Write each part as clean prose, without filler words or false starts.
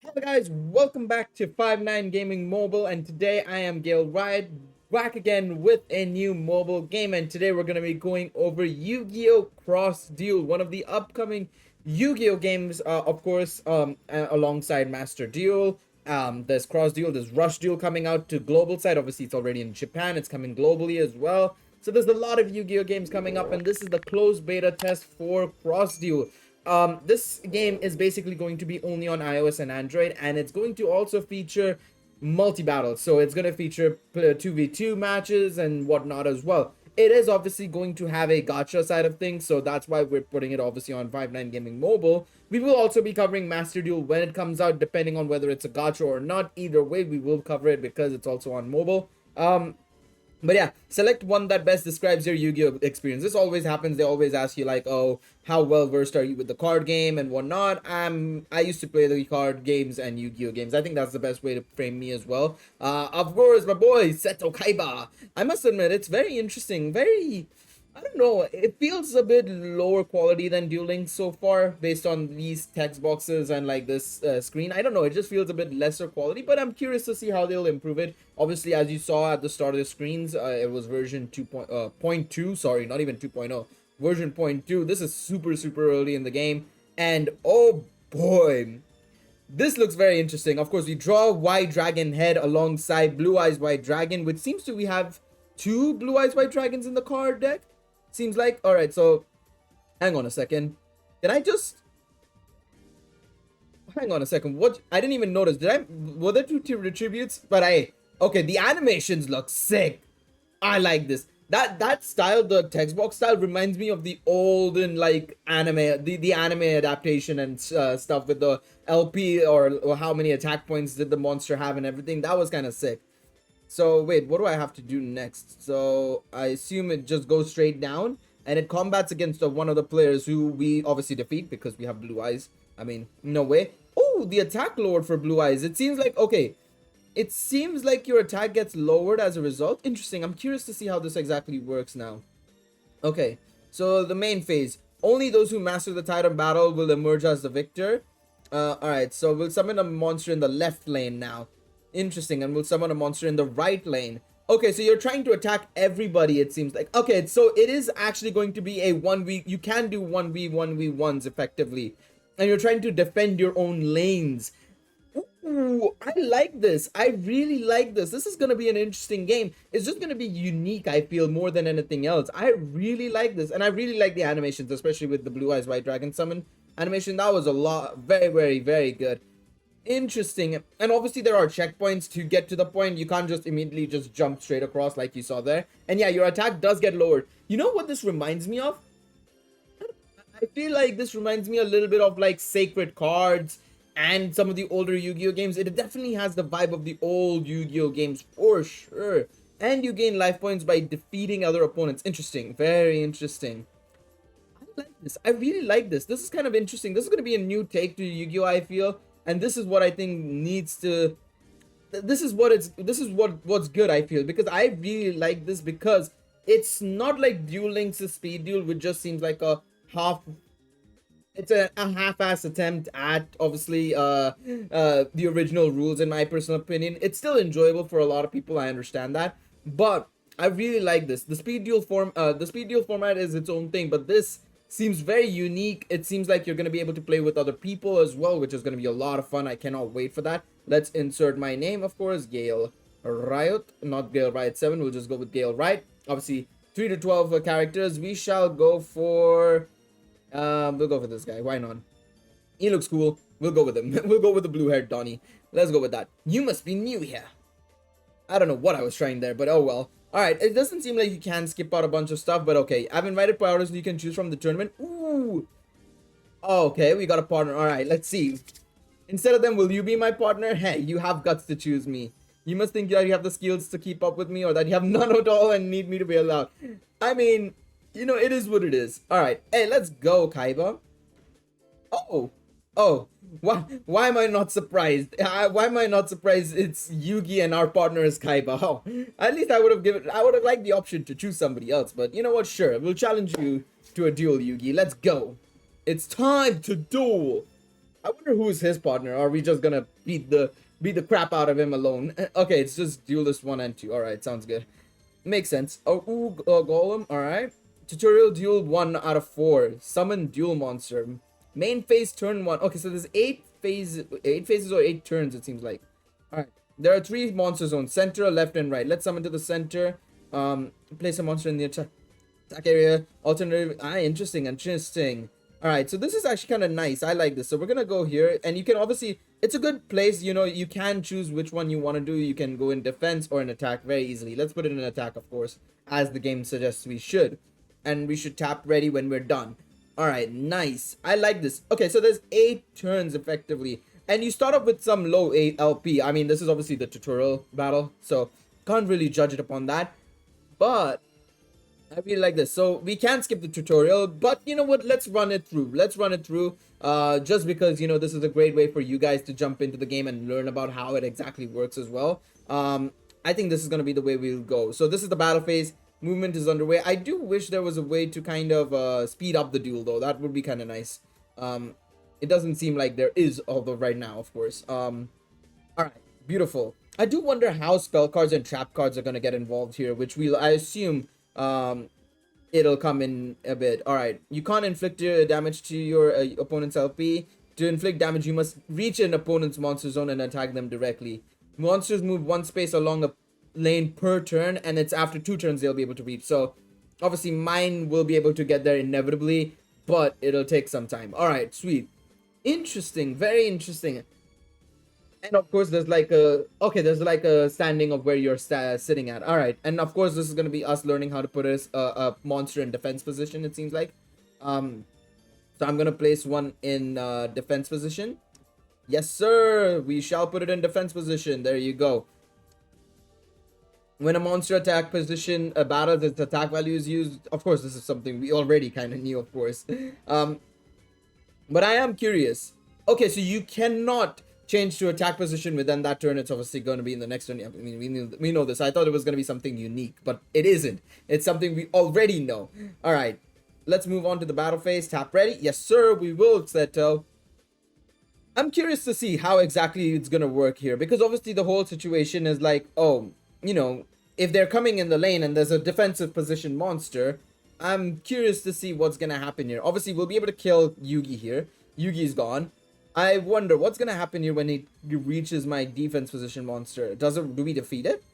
Hello guys, welcome back to 59 Gaming Mobile, and today I am Galeriot, back again with a new mobile game, and today we're going to be going over Yu-Gi-Oh Cross Duel, one of the upcoming Yu-Gi-Oh games, of course, alongside Master Duel. There's Cross Duel, there's Rush Duel coming out to global side. Obviously it's already in Japan, it's coming globally as well. So there's a lot of Yu-Gi-Oh games coming up, and this is the closed beta test for Cross Duel. This game is basically going to be only on iOS and Android, and it's going to also feature multi-battles. So it's going to feature 2v2 matches and whatnot as well. It is obviously going to have a gacha side of things, so that's why we're putting it obviously on 59 Gaming Mobile. We will also be covering Master Duel when it comes out, depending on whether it's a gacha or not. Either way, we will cover it because it's also on mobile. But yeah, select one that best describes your Yu-Gi-Oh experience. This always happens. They always ask you like, oh, how well versed are you with the card game and whatnot. I used to play the card games and Yu-Gi-Oh games. I think that's the best way to frame me as well. Of course, my boy Seto Kaiba. I must admit, it's very interesting. Very, I don't know. It feels a bit lower quality than Duel Links so far, based on these text boxes and like this screen. I don't know. It just feels a bit lesser quality, but I'm curious to see how they'll improve it. Obviously, as you saw at the start of the screens, it was version 2.2. Sorry, not even 2.0. Version 0.2. This is super early in the game, and oh boy, this looks very interesting. Of course, we draw White Dragon head alongside Blue Eyes White Dragon, which seems to we have two Blue Eyes White Dragons in the card deck. Seems like. All right, so hang on a second. Did I just hang on a second? What? I didn't even notice. Did I? Were there two retributes? But okay. The animations look sick. I like this. That style, the text box style, reminds me of the olden like anime, the anime adaptation and stuff with the LP or how many attack points did the monster have and everything. That was kind of sick. So wait, what do I have to do next? So I assume it just goes straight down and it combats against one of the players who we obviously defeat because we have Blue Eyes. I mean, no way. Oh, the attack lowered for Blue Eyes. It seems like, okay, it seems like your attack gets lowered as a result. Interesting. I'm curious to see how this exactly works now. Okay, so the main phase. Only those who master the Titan battle will emerge as the victor. Alright, so we'll summon a monster in the left lane now. Interesting, and we'll summon a monster in the right lane. Okay, so you're trying to attack everybody, it seems like. Okay, so it is actually going to be a 1v... You can do 1v1s effectively. And you're trying to defend your own lanes. Ooh, I like this. I really like this. This is going to be an interesting game. It's just going to be unique, I feel, more than anything else. I really like this. And I really like the animations, especially with the Blue Eyes White Dragon summon animation. That was a lot. Very good. Interesting. And obviously there are checkpoints to get to the point. You can't just immediately just jump straight across like you saw there. And yeah, your attack does get lowered. You know what this reminds me of? I feel like this reminds me a little bit of like Sacred Cards and some of the older Yu-Gi-Oh games. It definitely has the vibe of the old Yu-Gi-Oh games for sure. And you gain life points by defeating other opponents. Interesting. Very interesting. I like this. I really like this. This is kind of interesting. This is going to be a new take to Yu-Gi-Oh, I feel. And this is what I think needs to... What's good, I feel. Because I really like this because it's not like Duel Links' Speed Duel, which just seems like a half... It's a half-ass attempt at, obviously, the original rules, in my personal opinion. It's still enjoyable for a lot of people, I understand that. But I really like this. The Speed Duel format is its own thing, but this seems very unique. It seems like you're going to be able to play with other people as well, which is going to be a lot of fun. I cannot wait for that. Let's insert my name, of course, Gale Riot, not Gale Riot 7. We'll just go with Gale Riot. Obviously, 3 to 12 characters. We shall go for... we'll go for this guy. Why not? He looks cool. We'll go with him. We'll go with the blue-haired Donnie. Let's go with that. You must be new here. I don't know what I was trying there, but oh well. Alright, it doesn't seem like you can skip out a bunch of stuff, but okay. I've invited priorities so you can choose from the tournament. Ooh. Okay, we got a partner. Alright, let's see. Instead of them, will you be my partner? Hey, you have guts to choose me. You must think that you have the skills to keep up with me, or that you have none at all and need me to bail out. I mean, you know, it is what it is. Alright, hey, let's go, Kaiba. Oh, why am I not surprised? Why am I not surprised it's Yugi and our partner is Kaiba? Oh, at least I would have liked the option to choose somebody else, but you know what? Sure, we'll challenge you to a duel, Yugi. Let's go. It's time to duel. I wonder who is his partner. Are we just gonna beat the crap out of him alone? Okay, it's just duelist 1 and 2. All right, sounds good. Makes sense. Oh, ooh, golem. All right. Tutorial duel 1 out of 4. Summon duel monster. Main phase turn 1. Okay, so there's 8 phases or 8 turns. It seems like. All right. There are 3 monster zones: center, left, and right. Let's summon to the center. Place a monster in the attack area. Alternative. Interesting. Interesting. All right, so this is actually kind of nice. I like this. So we're gonna go here, and you can obviously, it's a good place. You know, you can choose which one you want to do. You can go in defense or in attack very easily. Let's put it in attack, of course, as the game suggests we should, and we should tap ready when we're done. All right, nice. I like this. Okay, so there's 8 turns effectively, and you start off with some low LP. I mean, this is obviously the tutorial battle, so can't really judge it upon that, but I really like this. So we can skip the tutorial, but you know what? Let's run it through. Let's run it through. Just because, you know, this is a great way for you guys to jump into the game and learn about how it exactly works as well. I think this is gonna be the way we'll go. So this is the battle phase. Movement is underway. I do wish there was a way to kind of speed up the duel, though. That would be kind of nice. It doesn't seem like there is, although right now, of course. All right, beautiful. I do wonder how spell cards and trap cards are gonna get involved here, which I assume it'll come in a bit. All right, you can't inflict damage to your opponent's LP. To inflict damage, you must reach an opponent's monster zone and attack them directly. Monsters move 1 space along a lane per turn, and it's after 2 turns they'll be able to reach. So obviously mine will be able to get there inevitably, but it'll take some time. All right, sweet. Interesting, very interesting. And of course, there's like a standing of where you're sitting at. All right, and of course, this is gonna be us learning how to put a monster in defense position. It seems like, so I'm gonna place one in defense position. Yes, sir. We shall put it in defense position. There you go. When a monster attack position battles, its attack value is used. Of course, this is something we already kind of knew, of course. But I am curious. Okay, so you cannot change to attack position within that turn. It's obviously going to be in the next turn. I mean, we know this. I thought it was going to be something unique, but it isn't. It's something we already know. All right, let's move on to the battle phase. Tap ready. Yes, sir. We will, Seto. I'm curious to see how exactly it's going to work here, because obviously the whole situation is like, oh, you know, if they're coming in the lane and there's a defensive position monster, I'm curious to see what's going to happen here. Obviously, we'll be able to kill Yugi here. Yugi's gone. I wonder what's gonna happen here when he reaches my defense position monster. Do we defeat it?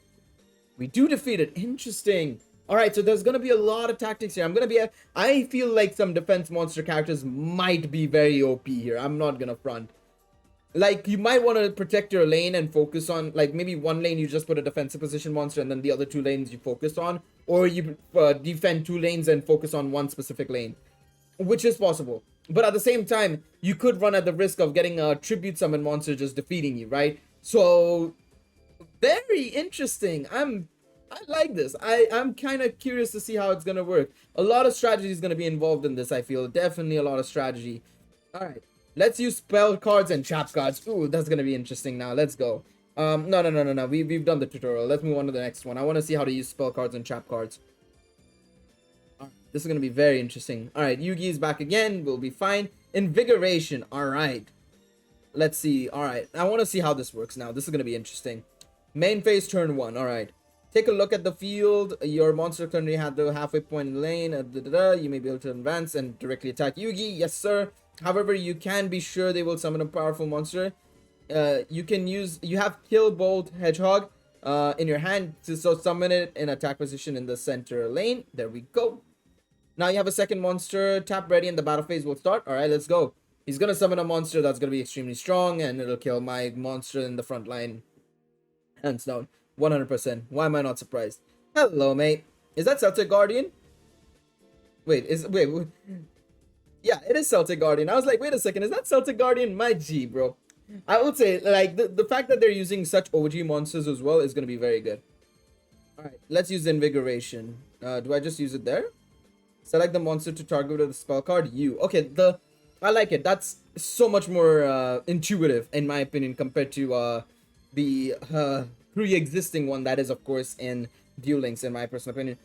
We do defeat it. Interesting. All right, so there's gonna be a lot of tactics here. I feel like some defense monster characters might be very OP here. I'm not gonna front. Like, you might want to protect your lane and focus on, like, maybe one lane you just put a defensive position monster and then the other 2 lanes you focus on, or you defend 2 lanes and focus on one specific lane, which is possible. But at the same time, you could run at the risk of getting a tribute summon monster just defeating you, right? So, very interesting. I like this. I'm kind of curious to see how it's gonna work. A lot of strategy is gonna be involved in this, I feel. Definitely a lot of strategy. All right, let's use spell cards and trap cards. Ooh, that's gonna be interesting now. Let's go. No. We've done the tutorial. Let's move on to the next one. I want to see how to use spell cards and trap cards. This is going to be very interesting. All right, Yugi is back again. We'll be fine. Invigoration. All right. Let's see. All right. I want to see how this works now. This is going to be interesting. Main phase, turn 1. All right. Take a look at the field. Your monster currently had the halfway point in the lane. You may be able to advance and directly attack Yugi. Yes, sir. However, you can be sure they will summon a powerful monster. You have Kill Bolt Hedgehog in your hand. So summon it in attack position in the center lane. There we go. Now you have a second monster. Tap ready and the battle phase will start. All right, let's go. He's going to summon a monster that's going to be extremely strong, and it'll kill my monster in the front line. Hands down. 100%. Why am I not surprised? Hello, mate. Is that Celtic Guardian? Wait. Yeah, it is Celtic Guardian. I was like, wait a second. Is that Celtic Guardian? My G, bro. I would say, like, the fact that they're using such OG monsters as well is going to be very good. All right, let's use Invigoration. Do I just use it there? Select the monster to target with a spell card. Okay, I like it. That's so much more intuitive, in my opinion, compared to the pre-existing one that is, of course, in Duel Links, in my personal opinion.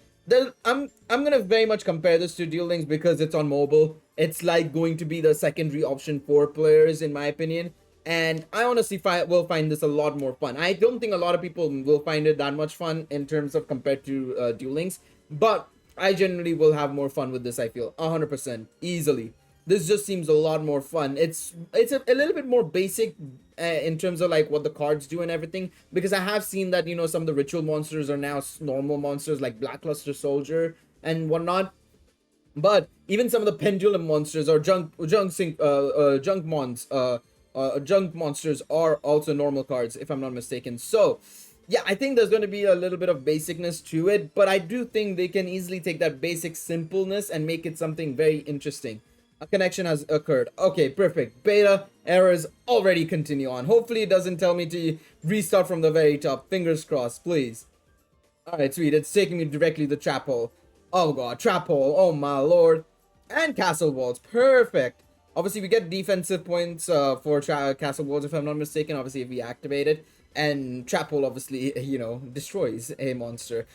I'm gonna very much compare this to Duel Links because it's on mobile. It's like going to be the secondary option for players, in my opinion. And I honestly will find this a lot more fun. I don't think a lot of people will find it that much fun in terms of compared to Duel Links, but I generally will have more fun with this. I feel 100% easily. This just seems a lot more fun. It's a little bit more basic in terms of like what the cards do and everything, because I have seen that some of the ritual monsters are now normal monsters like Blackluster Soldier and whatnot. But even some of the pendulum monsters or junk monsters are also normal cards, if I'm not mistaken. So yeah, I think there's going to be a little bit of basicness to it, but I do think they can easily take that basic simpleness and make it something very interesting. A connection has occurred. Okay, perfect. Beta errors already continue on. Hopefully it doesn't tell me to restart from the very top. Fingers crossed, please. Alright, sweet. It's taking me directly to the trap hole. Oh god, trap hole. Oh my lord. And castle walls. Perfect. Obviously, we get defensive points for castle walls, if I'm not mistaken. Obviously, if we activate it. And trap hole, obviously, destroys a monster.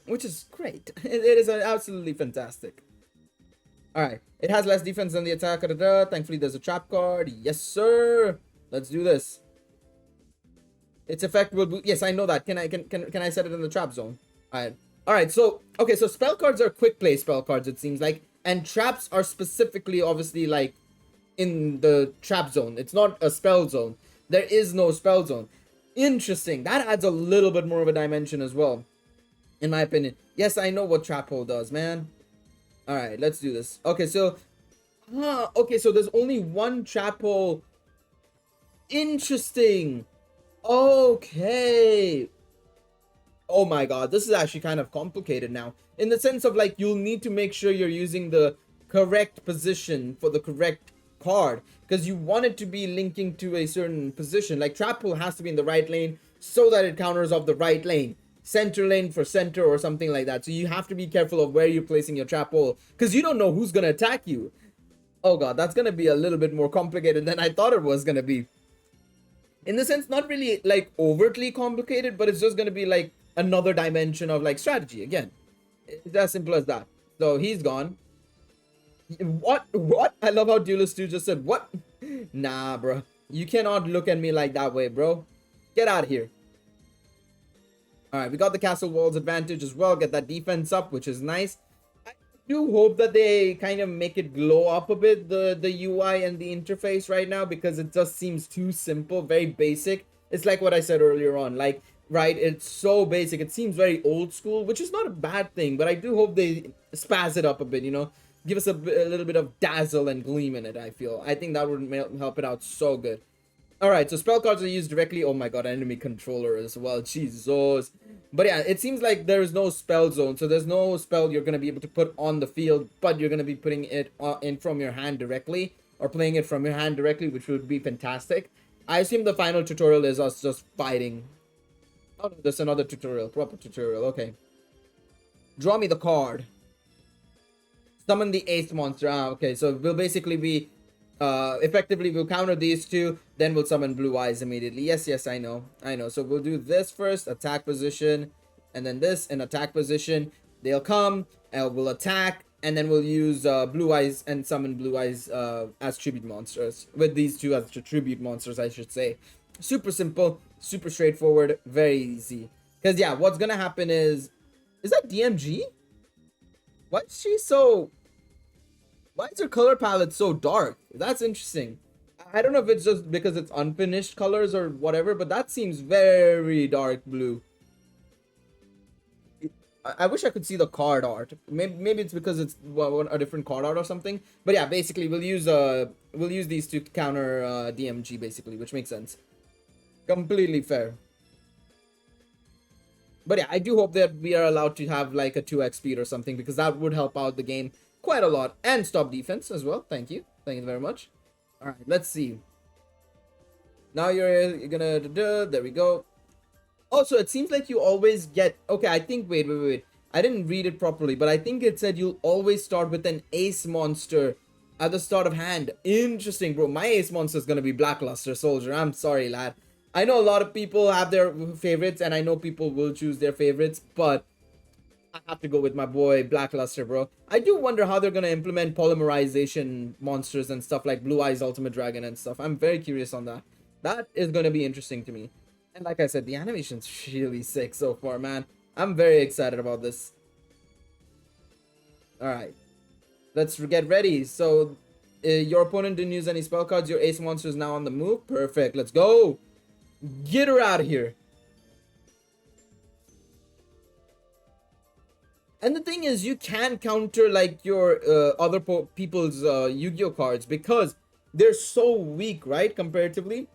Which is great. It is absolutely fantastic. Alright, it has less defense than the attack. Thankfully, there's a trap card. Yes, sir. Let's do this. Its effect will boost. Yes, I know that. Can I set it in the trap zone? Alright, so okay, so spell cards are quick play spell cards, it seems like. And traps are specifically obviously like in the trap zone. It's not a spell zone. There is no spell zone. Interesting. That adds a little bit more of a dimension as well, in my opinion. Yes, I know what trap hole does, man. Alright, let's do this. Okay, so okay, so there's only one trap hole. Interesting. Okay. Oh my god, this is actually kind of complicated now. In the sense of like, you'll need to make sure you're using the correct position for the correct card, because you want it to be linking to a certain position. Like trap hole has to be in the right lane so that it counters off the right lane. Center lane for center or something like that. So you have to be careful of where you're placing your trap hole, because you don't know who's gonna attack you. Oh god, that's gonna be a little bit more complicated than I thought it was gonna be. In the sense, not really like overtly complicated, but it's just gonna be like another dimension of like strategy again. It's as simple as that. So he's gone. What? I love how Duelist 2 just said, what? Nah, bro. You cannot look at me like that way, bro. Get out of here. Alright, we got the castle walls advantage as well. Get that defense up, which is nice. I do hope that they kind of make it glow up a bit, the UI and the interface right now, because it just seems too simple, very basic. It's like what I said earlier on, like, right, it's so basic. It seems very old school, which is not a bad thing, but I do hope they spaz it up a bit, give us a little bit of dazzle and gleam in it. I think that would help it out so good. All right, so spell cards are used directly. Oh my god, enemy controller as well. Jesus. But yeah, it seems like there is no spell zone, so there's no spell you're going to be able to put on the field, but you're going to be putting it in from your hand directly, or playing it from your hand directly, which would be fantastic. I assume the final tutorial is us just fighting. Oh no, there's another tutorial, proper tutorial. Okay. Draw me the card. Summon the ace monster. Okay, so we'll basically be effectively we'll counter these two, then we'll summon blue eyes immediately. Yes, I know. So we'll do this first, attack position, and then this in attack position. They'll come and we'll attack, and then we'll use blue eyes and summon blue eyes as tribute monsters, with these two as tribute monsters, I should say. Super simple, super straightforward, very easy. Because yeah, what's gonna happen is that DMG? Why is her color palette so dark? That's interesting. I don't know if it's just because it's unfinished colors or whatever, but that seems very dark blue. I wish I could see the card art. Maybe it's because it's a different card art or something. But yeah, basically we'll use these to counter DMG basically, which makes sense. Completely fair. But yeah, I do hope that we are allowed to have like a 2x speed or something, because that would help out the game quite a lot, and stop defense as well. Thank you very much. All right, let's see. Now you're gonna there we go. Also, it seems like you always get, okay, I think wait, I didn't read it properly, but I think it said you'll always start with an ace monster at the start of hand. Interesting, bro. My ace monster is gonna be Blackluster Soldier. I'm sorry, lad. I know a lot of people have their favorites, and I know people will choose their favorites, but I have to go with my boy Blackluster, bro. I do wonder how they're gonna implement polymerization monsters and stuff like Blue Eyes Ultimate Dragon and stuff. I'm very curious on that. That is gonna be interesting to me. And like I said, the animation's really sick so far, man. I'm very excited about this. All right, let's get ready. So, your opponent didn't use any spell cards. Your ace monster is now on the move. Perfect. Let's go. Get her out of here. And the thing is, you can counter like your other people's Yu-Gi-Oh cards because they're so weak, right? Comparatively.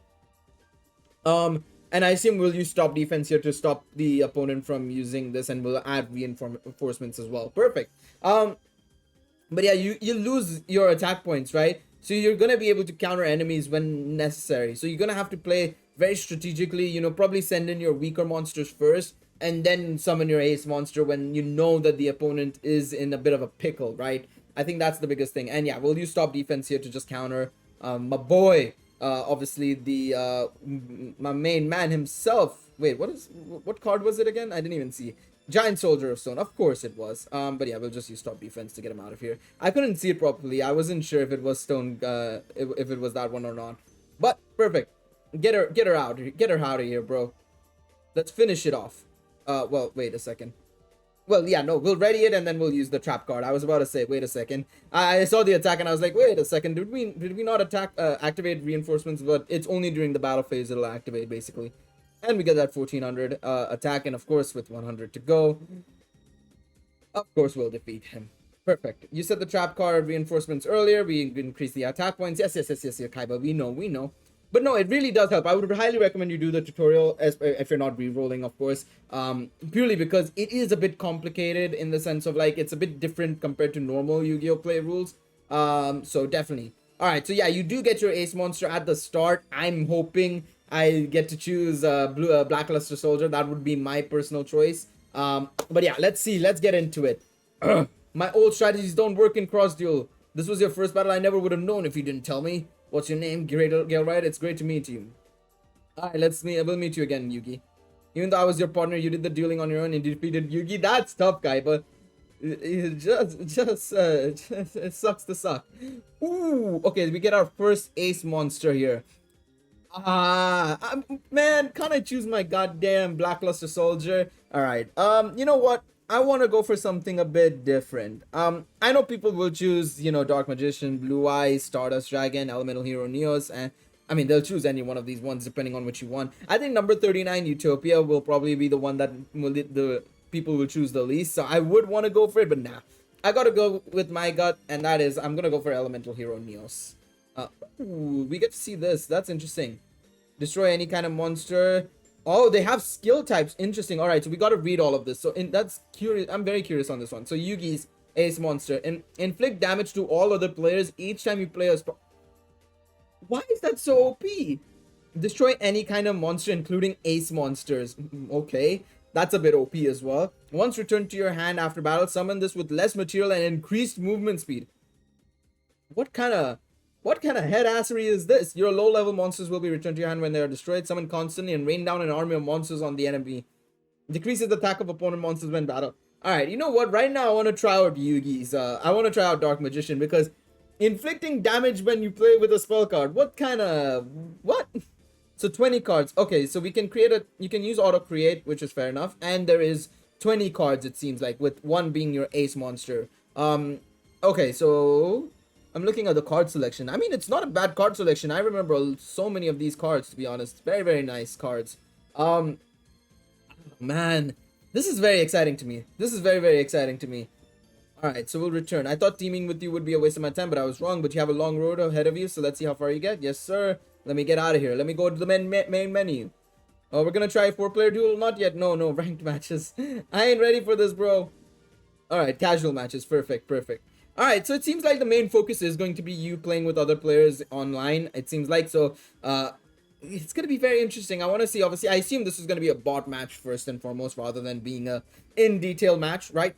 And I assume we'll use stop defense here to stop the opponent from using this, and we'll add reinforcements as well. Perfect. But yeah, you lose your attack points, right? So you're gonna be able to counter enemies when necessary. So you're gonna have to play very strategically. You know, probably send in your weaker monsters first, and then summon your ace monster when you know that the opponent is in a bit of a pickle, right? I think that's the biggest thing. And yeah, we'll use stop defense here to just counter my boy. Obviously the my main man himself. Wait, what card was it again? I didn't even see. Giant Soldier of Stone, of course it was. But yeah, we'll just use stop defense to get him out of here. I couldn't see it properly. I wasn't sure if it was Stone, if it was that one or not. But perfect. Get her out. Get her out of here, bro. Let's finish it off. Well, wait a second. Well, yeah, no, we'll ready it and then we'll use the trap card. I was about to say, wait a second. I saw the attack and I was like, wait a second. Did we not activate reinforcements? But it's only during the battle phase it'll activate, basically. And we get that 1400 attack, and of course with 100 to go, of course we'll defeat him. Perfect. You said the trap card reinforcements earlier. We increase the attack points. Yes, Kaiba. We know. But no, it really does help. I would highly recommend you do the tutorial if you're not re-rolling, of course. Purely because it is a bit complicated in the sense of like it's a bit different compared to normal Yu-Gi-Oh play rules. So definitely. All right. So yeah, you do get your ace monster at the start. I'm hoping I get to choose Blackluster Soldier. That would be my personal choice. But yeah, let's see. Let's get into it. My old strategies don't work in cross duel. This was your first battle. I never would have known if you didn't tell me. What's your name? Galeriot. It's great to meet you. Alright, we'll meet you again, Yugi. Even though I was your partner, you did the dueling on your own and defeated Yugi. That's tough, guy, but it it sucks to suck. Ooh, okay, we get our first ace monster here. Man, can't I choose my goddamn Blackluster Soldier? Alright, you know what? I want to go for something a bit different. I know people will choose, you know, Dark Magician, Blue Eyes, Stardust Dragon, Elemental Hero Neos, and I mean, they'll choose any one of these ones depending on which you want. I think number 39, Utopia, will probably be the one that the people will choose the least. So I would want to go for it, but nah. I gotta go with my gut, and that is, I'm gonna go for Elemental Hero Neos. Ooh, we get to see this. That's interesting. Destroy any kind of monster. Oh, they have skill types. Interesting. All right, so we got to read all of this. So that's curious. I'm very curious on this one. So Yugi's ace monster. Inflict damage to all other players each time you play a spell. Why is that so OP? Destroy any kind of monster, including ace monsters. Okay, that's a bit OP as well. Once returned to your hand after battle, summon this with less material and increased movement speed. What kind of head assery is this? Your low level monsters will be returned to your hand when they are destroyed. Summon constantly and rain down an army of monsters on the enemy. Decreases the attack of opponent monsters when battle. Alright, you know what? Right now I want to try out Yugi's. I want to try out Dark Magician because inflicting damage when you play with a spell card. What? So 20 cards. Okay, so we can you can use auto create, which is fair enough. And there is 20 cards, it seems like, with one being your ace monster. Okay, so I'm looking at the card selection. I mean, it's not a bad card selection. I remember so many of these cards, to be honest. Very, very nice cards. Man, this is very exciting to me. This is very, very exciting to me. Alright, so we'll return. I thought teaming with you would be a waste of my time, but I was wrong. But you have a long road ahead of you, so let's see how far you get. Yes, sir. Let me get out of here. Let me go to the main menu. Oh, we're gonna try a 4-player duel? Not yet. No, ranked matches. I ain't ready for this, bro. Alright, casual matches. Perfect. Alright, so it seems like the main focus is going to be you playing with other players online. It seems like, so, it's going to be very interesting. I want to see, obviously, I assume this is going to be a bot match first and foremost, rather than being a in-detail match, right?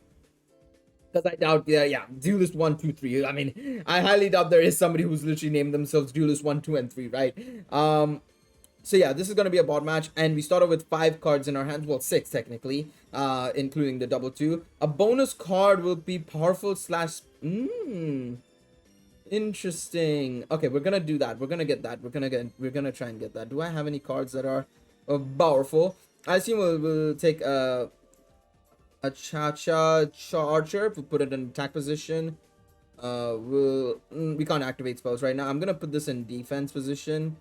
Because I doubt, yeah, Duelist 1, 2, 3. I mean, I highly doubt there is somebody who's literally named themselves Duelist 1, 2, and 3, right? So yeah, this is gonna be a bot match, and we started with 5 cards in our hands. Well, 6 technically, including the double 2. A bonus card will be powerful slash. Interesting. Okay, we're gonna do that. We're gonna get that. We're gonna try and get that. Do I have any cards that are powerful? I assume we'll take a charger. We'll put it in attack position. We can't activate spells right now. I'm gonna put this in defense position,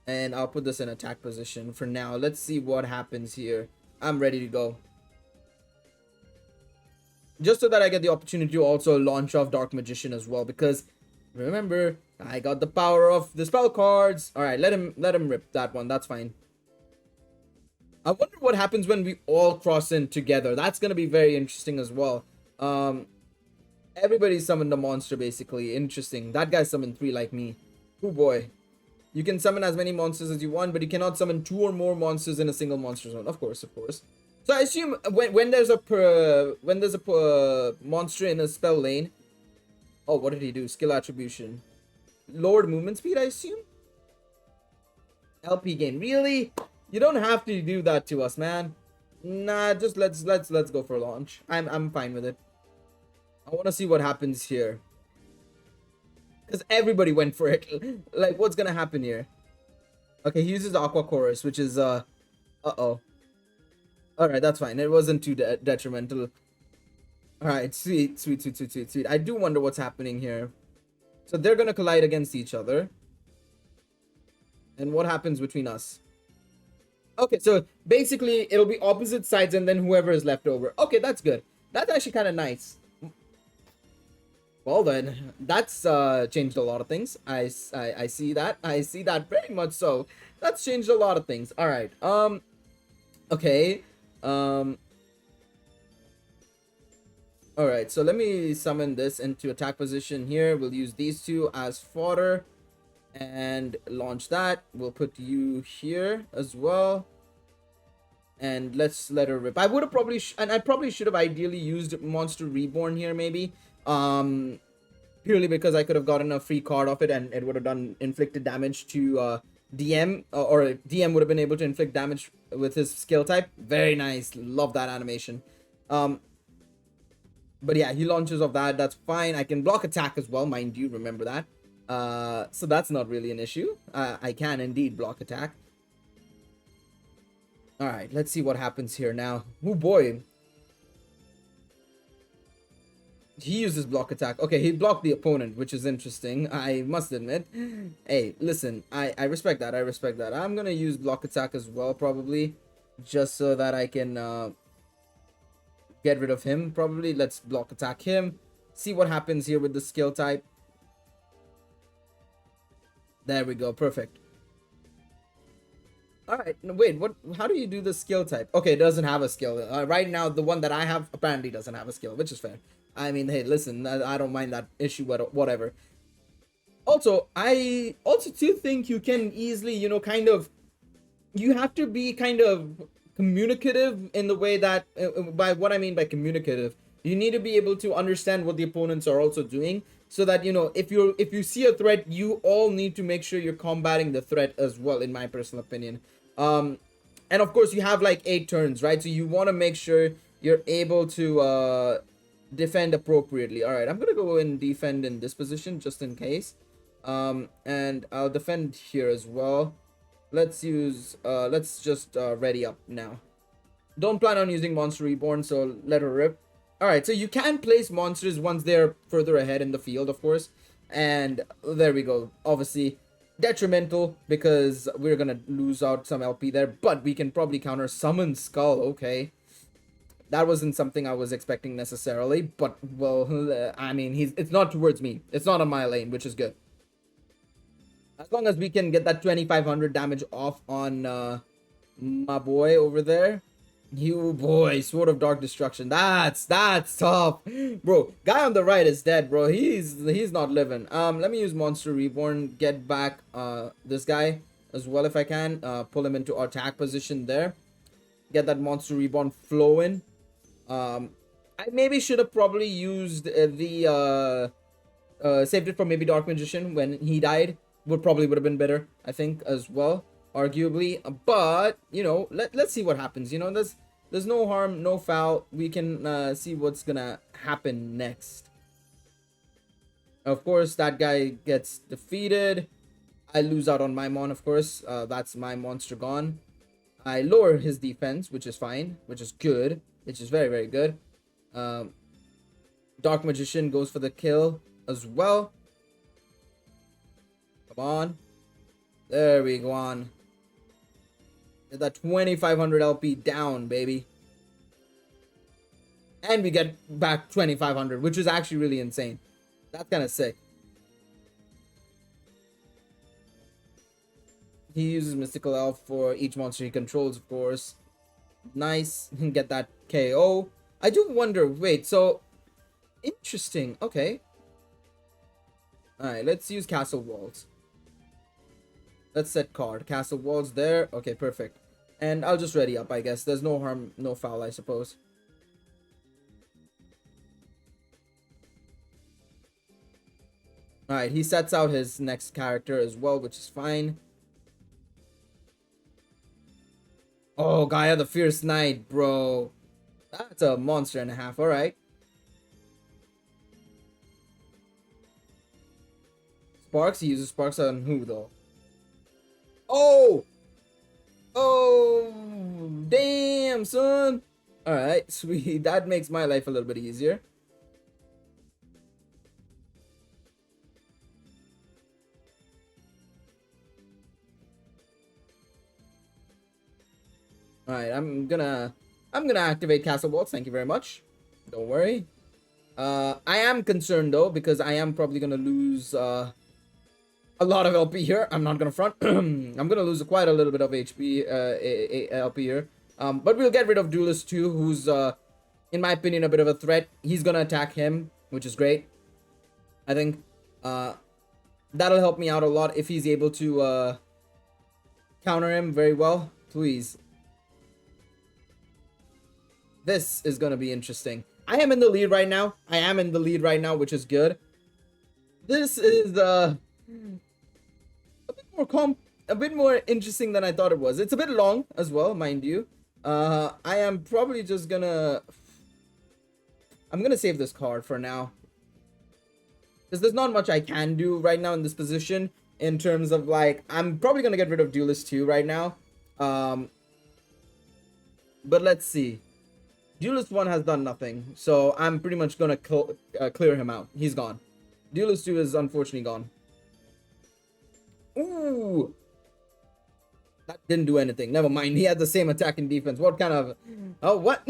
and I'll put this in attack position for now. Let's see what happens here. I'm ready to go, just so that I get the opportunity to also launch off Dark Magician as well, because remember, I got the power of the spell cards. All right, let him rip that one. That's fine. I wonder what happens when we all cross in together. That's gonna be very interesting as well. Everybody summoned a monster, basically. Interesting. That guy summoned 3 like me. Oh boy. You can summon as many monsters as you want, but you cannot summon 2 or more monsters in a single monster zone. Of course, of course. So I assume when there's a monster in a spell lane. Oh, what did he do? Skill attribution. Lowered movement speed, I assume? LP gain. Really? You don't have to do that to us, man. Nah, just let's go for launch. I'm fine with it. I want to see what happens here, because everybody went for it. Like, what's gonna happen here? Okay, he uses Aqua Chorus, which is uh-oh. Alright, that's fine. It wasn't too detrimental. Alright, sweet. I do wonder what's happening here. So they're gonna collide against each other. And what happens between us? Okay, so basically it'll be opposite sides and then whoever is left over. Okay, that's good. That's actually kind of nice. Well then, that's changed a lot of things. I see that. I see that very much so. That's changed a lot of things. All right. Okay. All right. So let me summon this into attack position here. We'll use these 2 as fodder and launch that. We'll put you here as well. And let's let her rip. I would have probably and I probably should have ideally used Monster Reborn here, maybe. Purely because I could have gotten a free card off it, and it would have done inflicted damage to DM, or DM would have been able to inflict damage with his skill type. Very nice. Love that animation. But yeah, he launches off that. That's fine. I can block attack as well, mind you. Remember that. So that's not really an issue. I can indeed block attack. All right, let's see what happens here now. Oh boy. He uses block attack. Okay, he blocked the opponent, which is interesting, I must admit. Hey, listen, I respect that. I respect that. I'm gonna use block attack as well, probably, just so that I can get rid of him, probably. Let's block attack him. See what happens here with the skill type. There we go. Perfect. Alright, no, wait, what? How do you do the skill type? Okay, it doesn't have a skill. Right now, the one that I have apparently doesn't have a skill, which is fair. I mean, hey, listen, I don't mind that issue, whatever. Also, I also too think you can easily, you know, kind of, you have to be kind of communicative in the way that, by what I mean by communicative, you need to be able to understand what the opponents are also doing, so that, you know, if you see a threat, you all need to make sure you're combating the threat as well, in my personal opinion. And of course, you have like 8 turns, right? So you want to make sure you're able to defend appropriately. All right, I'm gonna go and defend in this position just in case, and I'll defend here as well. Let's use let's just ready up now. Don't plan on using Monster Reborn, so let her rip. All right, so you can place monsters once they're further ahead in the field, of course, and there we go. Obviously detrimental because we're gonna lose out some LP there, but we can probably counter summon Skull. Okay, that wasn't something I was expecting necessarily, but, well, I mean, it's not towards me. It's not on my lane, which is good. As long as we can get that 2500 damage off on my boy over there. You boy, Sword of Dark Destruction. That's tough. Bro, guy on the right is dead, bro. He's not living. Let me use Monster Reborn, get back this guy as well if I can. Pull him into attack position there. Get that Monster Reborn flowing. I maybe should have probably used saved it for maybe Dark Magician when he died. Would have been better, I think, as well. arguably. But you know, let's see what happens. You know, there's no harm, no foul. We can see what's gonna happen next. Of course, that guy gets defeated. I lose out on my mon, of course. That's my monster gone. I lower his defense, which is fine, which is good, which is very, very good. Um, Dark Magician goes for the kill as well. Come on. There we go on. Get that 2500 LP down, baby. And we get back 2500, which is actually really insane. That's kind of sick. He uses Mystical Elf for each monster he controls, of course. Nice. Get that KO. I do wonder, wait, so... Interesting, okay. Alright, let's use Castle Walls. Let's set card. Castle Walls there. Okay, perfect. And I'll just ready up, I guess. There's no harm, no foul, I suppose. Alright, he sets out his next character as well, which is fine. Oh, Gaia the Fierce Knight, bro. That's a monster and a half, alright. Sparks, he uses Sparks on who, though? Oh! Oh! Damn, son! Alright, sweet. That makes my life a little bit easier. Alright, I'm gonna activate Castle Waltz, thank you very much. Don't worry. I am concerned though, because I am probably gonna lose a lot of LP here. I'm not gonna front. I'm gonna lose quite a little bit of HP LP here. But we'll get rid of Duelist 2, who's in my opinion a bit of a threat. He's gonna attack him, which is great. I think that'll help me out a lot if he's able to counter him very well. Please. This is gonna be interesting. I am in the lead right now. Which is good. This is a bit more interesting than I thought it was. It's a bit long as well, mind you. I am probably just gonna... I'm gonna save this card for now. Because there's not much I can do right now in this position. In terms of like... I'm probably gonna get rid of Duelist 2 right now. But let's see. Duelist 1 has done nothing. So I'm pretty much gonna clear him out. He's gone. Duelist 2 is unfortunately gone. Ooh! That didn't do anything. Never mind. He had the same attack and defense. What kind of... Oh, what?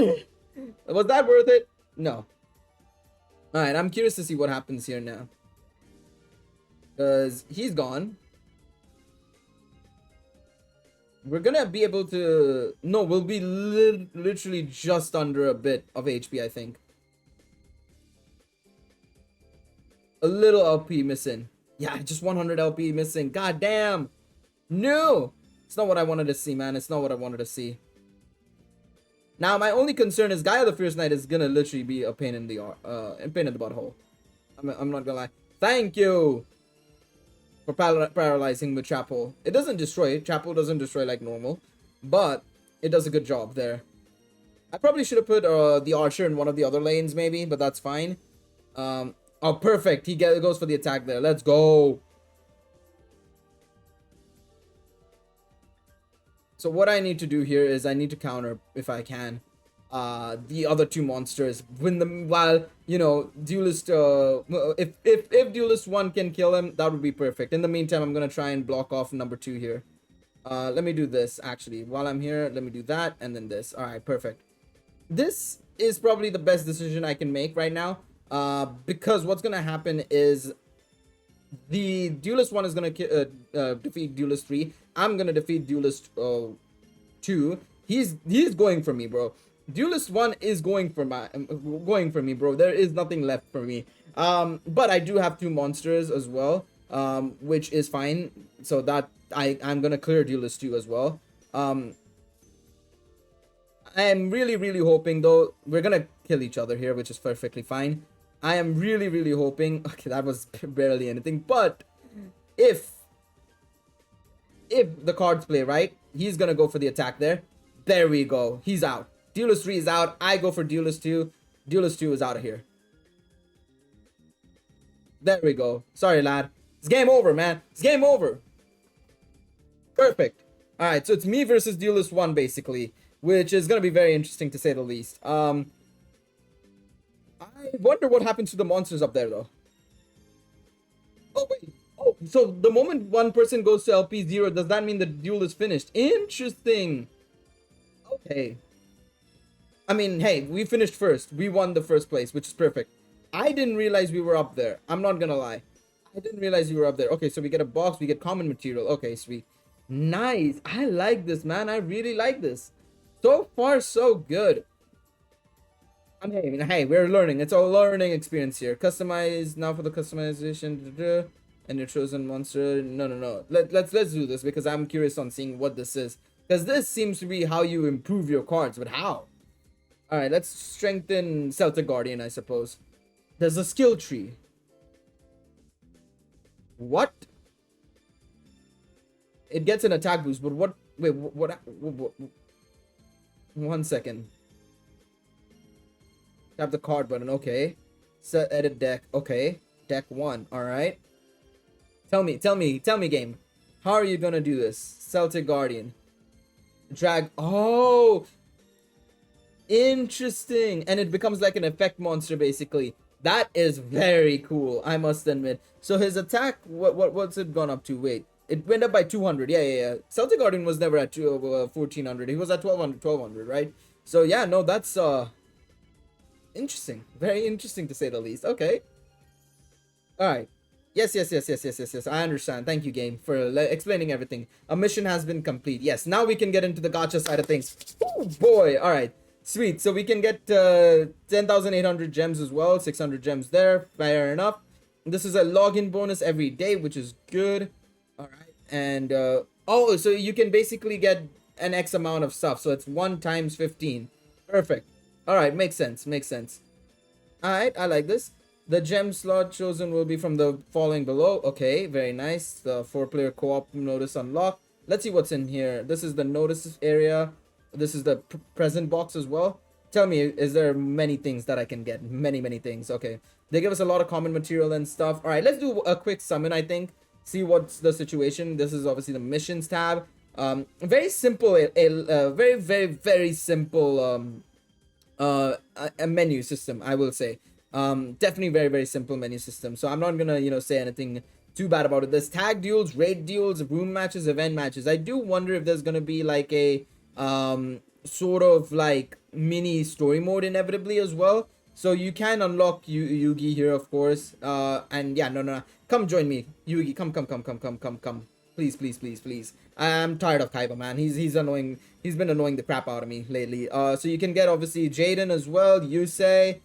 Was that worth it? No. Alright, I'm curious to see what happens here now. Because he's gone. We're gonna be able to... No, we'll be literally just under a bit of HP, I think. A little LP missing. Yeah, just 100 LP missing. God damn. No! It's not what I wanted to see, man. It's not what I wanted to see. Now, my only concern is Gaia the Fierce Knight is gonna literally be a pain in the butthole. I'm not gonna lie. Thank you for paralyzing with Chapel. It doesn't destroy. Chapel doesn't destroy like normal, but it does a good job there. I probably should have put the Archer in one of the other lanes maybe, but that's fine. Oh, perfect. He goes for the attack there. Let's go. So what I need to do here is I need to counter, if I can, the other two monsters. While, you know, Duelist, if Duelist 1 can kill him, that would be perfect. In the meantime, I'm going to try and block off number 2 here. Let me do this, actually. While I'm here, let me do that, and then this. Alright, perfect. This is probably the best decision I can make right now. Because what's going to happen is the Duelist 1 is going to defeat Duelist 3. I'm going to defeat Duelist 2. He's going for me, bro. Duelist 1 is going for me, bro. There is nothing left for me. But I do have 2 monsters as well, which is fine. So that I'm going to clear Duelist 2 as well. I am really hoping, though, we're going to kill each other here, which is perfectly fine. I am really hoping... Okay, that was barely anything. But if if the cards play right, he's gonna go for the attack there. There we go. He's out. Duelist 3 is out. I go for Duelist 2. Duelist 2 is out of here. There we go. Sorry, lad. It's game over, man. It's game over. Perfect. Alright, so it's me versus Duelist 1, basically. Which is gonna be very interesting, to say the least. I wonder what happens to the monsters up there, though. Oh, wait. Oh, so the moment one person goes to LP 0, does that mean the duel is finished? Interesting. Okay. I mean, hey, we finished first. We won the first place, which is perfect. I didn't realize we were up there. I'm not gonna lie. I didn't realize we were up there. Okay, so we get a box. We get common material. Okay, sweet. Nice. I like this, man. I really like this. So far, so good. I mean, hey, we're learning. It's a learning experience here. Customize now for the customization. And your chosen monster. No. Let's do this because I'm curious on seeing what this is. Because this seems to be how you improve your cards, but how? Alright, let's strengthen Celtic Guardian, I suppose. There's a skill tree. What? It gets an attack boost, but what? Wait, what? 1 second. Tap the card button. Okay. Set edit deck. Okay. Deck 1. Alright. Tell me, game. How are you gonna do this? Celtic Guardian. Drag. Oh! Interesting. And it becomes like an effect monster, basically. That is very cool, I must admit. So his attack, what's it gone up to? Wait. It went up by 200. Yeah. Celtic Guardian was never at 1400. He was at 1200, right? So yeah, no, that's interesting. Very interesting, to say the least. Okay. Alright. Yes. I understand. Thank you, game, for explaining everything. A mission has been complete. Yes, now we can get into the gacha side of things. Oh boy. Alright. Sweet. So we can get 10,800 gems as well. 600 gems there. Fair enough. This is a login bonus every day, which is good. Alright. And oh, so you can basically get an X amount of stuff. So it's 1 times 15. Perfect. Alright, makes sense. Alright, I like this. The gem slot chosen will be from the following below. Okay, very nice. The 4-player co-op notice unlocked. Let's see what's in here. This is the notice area. This is the present box as well. Tell me, is there many things that I can get? Many things. Okay. They give us a lot of common material and stuff. All right, let's do a quick summon, I think. See what's the situation. This is obviously the missions tab. Very simple. A very simple a menu system, I will say. Definitely very simple menu system. So I'm not gonna, say anything too bad about it. There's tag duels, raid duels, room matches, event matches. I do wonder if there's gonna be like a sort of like mini story mode inevitably as well. So you can unlock Yugi here, of course. And yeah, no. Come join me, Yugi. Come. Please. I'm tired of Kaiba, man. He's annoying. He's been annoying the crap out of me lately. So you can get obviously Jaden as well, Yusei,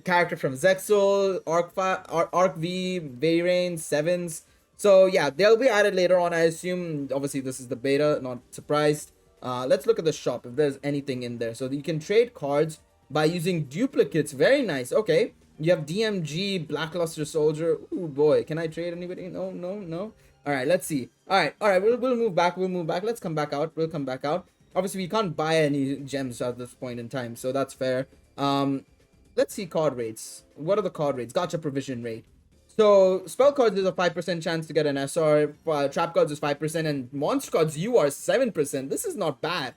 character from Zexal, Arc V, Vayrain, Sevens. So yeah, they'll be added later on, I assume. Obviously, this is the beta, not surprised. Let's look at the shop if there's anything in there. So you can trade cards by using duplicates. Very nice. Okay. You have DMG, Blackluster Soldier. Ooh, boy. Can I trade anybody? No. All right, let's see. All right. We'll move back. Let's come back out. We'll come back out. Obviously, we can't buy any gems at this point in time, so that's fair. Let's see card rates. What are the card rates? Gacha provision rate. So, spell cards is a 5% chance to get an SR. Trap cards is 5%. And monster cards, you are 7%. This is not bad.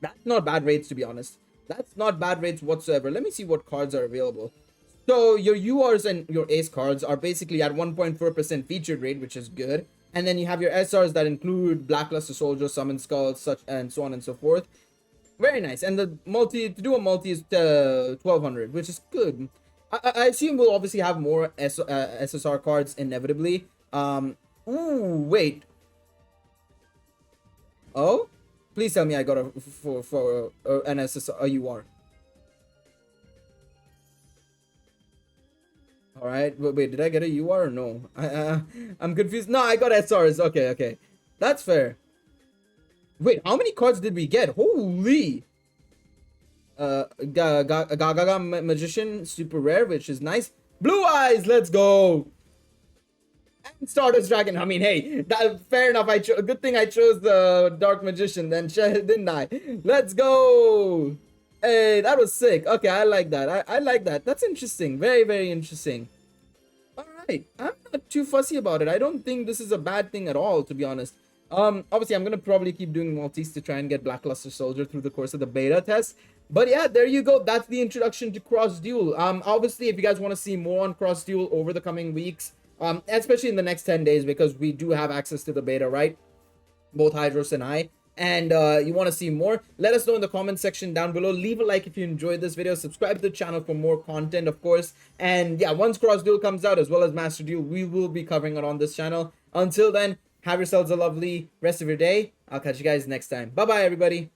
That's not bad rates, to be honest. That's not bad rates whatsoever. Let me see what cards are available. So, your URs and your ace cards are basically at 1.4% featured rate, which is good. And then you have your SRs that include Blackluster Soldier, Summon Skull, such and so on and so forth. Very nice. And the to do a multi is 1200, which is good. I assume we'll obviously have more SSR cards inevitably. Ooh, wait. Oh? Please tell me I got an SSR, a UR. Alright, wait, did I get a UR or no? I'm confused. No, I got SRs. Okay. That's fair. Wait, how many cards did we get? Holy! Gaga Magician, super rare, which is nice. Blue Eyes, let's go! And Stardust Dragon. I mean, hey, fair enough. Good thing I chose the Dark Magician then, didn't I? Let's go. Hey, that was sick. Okay, I like that. I like that. That's interesting. Very, very interesting. All right, I'm not too fussy about it. I don't think this is a bad thing at all, to be honest. Obviously, I'm gonna probably keep doing multis to try and get Blackluster Soldier through the course of the beta test. But yeah, there you go. That's the introduction to Cross Duel. Obviously, if you guys want to see more on Cross Duel over the coming weeks, especially in the next 10 days, because we do have access to the beta, right? Both Hydros and I. And you want to see more, let us know in the comment section down below. Leave a like if you enjoyed this video. Subscribe to the channel for more content, of course. And yeah, once Cross Duel comes out, as well as Master Duel, we will be covering it on this channel. Until then, have yourselves a lovely rest of your day. I'll catch you guys next time. Bye bye, everybody.